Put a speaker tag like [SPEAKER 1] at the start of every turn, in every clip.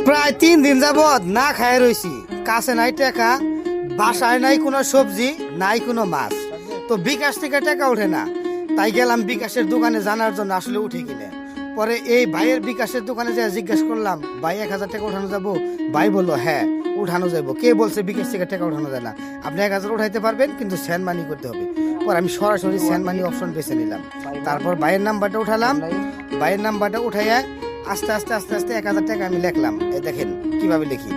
[SPEAKER 1] প্রায় 3 দিন যাবৎ না খায় রয়েছি, কাছে নাই টাকা, বাসায় নাই কোনো সবজি, নাই কোনো মাছ। তো বিকাশ থেকে টাকা ওঠে না, তাই গেলাম বিকাশের দোকানে জানার জন্য আসলে উঠে কিনে। পরে এই ভাইয়ের বিকাশের দোকানে যে জিজ্ঞেস করলাম, ভাই 1000 টাকা উঠানো যাবো? ভাই বললো হ্যাঁ উঠানো যাবো। কে বলছে বিকাশ থেকে টাকা উঠানো যায় না? আপনি 1000 উঠাইতে পারবেন, কিন্তু সেন্ড মানি করতে হবে। পরে আমি সরাসরি সেন্ড মানি অপশন বেছে নিলাম। তারপর ভাইয়ের নাম্বারটা উঠালাম, ভাইয়ের নাম্বারটা উঠাইয়া আস্তে আস্তে আস্তে আস্তে 1000 টাকা আমি লিখলাম। এই দেখেন কিভাবে লিখি।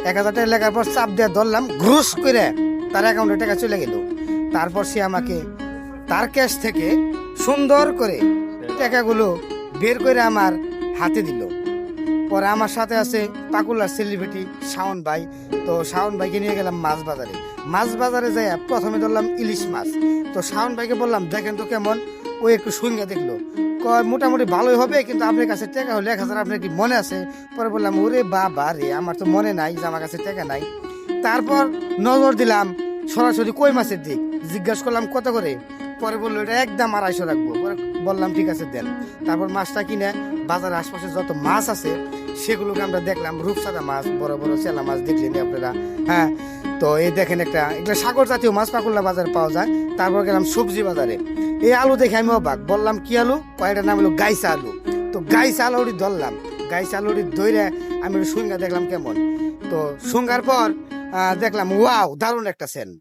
[SPEAKER 1] 1000 টাকা লেখার পর চাপ দিয়ে ধরলাম, ঘুষ করে তার অ্যাকাউন্টে টাকা চলে গেল। তারপর সে আমাকে তার ক্যাশ থেকে সুন্দর করে টাকাগুলো বের করে আমার হাতে দিল। পরে আমার সাথে আছে পাকুলার সেলিব্রিটি শাওন ভাই। তো শাওন ভাইকে নিয়ে গেলাম মাছ বাজারে। মাছ বাজারে যাই প্রথমে ধরলাম ইলিশ মাছ। তো শাওন ভাইকে বললাম দেখেন তো কেমন। ও একটু সঙ্গে দেখলো, কয় মোটামুটি ভালোই হবে, কিন্তু আপনার কাছে টাকা হলে 1000 আপনার কি মনে আছে? পরে বললাম ওরে বাবা রে, আমার তো মনে নাই যে আমার কাছে টাকা নাই। তারপর নজর দিলাম সরাসরি কই মাছের দিক, জিজ্ঞাসা করলাম কত করে। পরে বললো এটা একদম 250 রাখবো। পরে বললাম ঠিক আছে দেন। তারপর মাছটা কিনে বাজারের আশপাশে যত মাছ আছে সেগুলোকে আমরা দেখলাম। রূপসাদা মাছ, বড় বড় চেলা মাছ দেখলেন আপনারা। হ্যাঁ, তো এই দেখেন একটা সাগর জাতীয় মাছ পাকুল্লা বাজারে পাওয়া যায়। তারপর গেলাম সবজি বাজারে। এই আলু দেখে আমি অবাক, বললাম কি আলু? কয়টার নাম হলো গাইসা আলু। তো গাইসা আলুটি ধরলাম, গাইসা আলুটি ধরে আমি একটু সুঙ্গা দেখলাম কেমন। তো সুঙ্গার পর দেখলাম ওয়াও দারুণ একটা সেন্ট।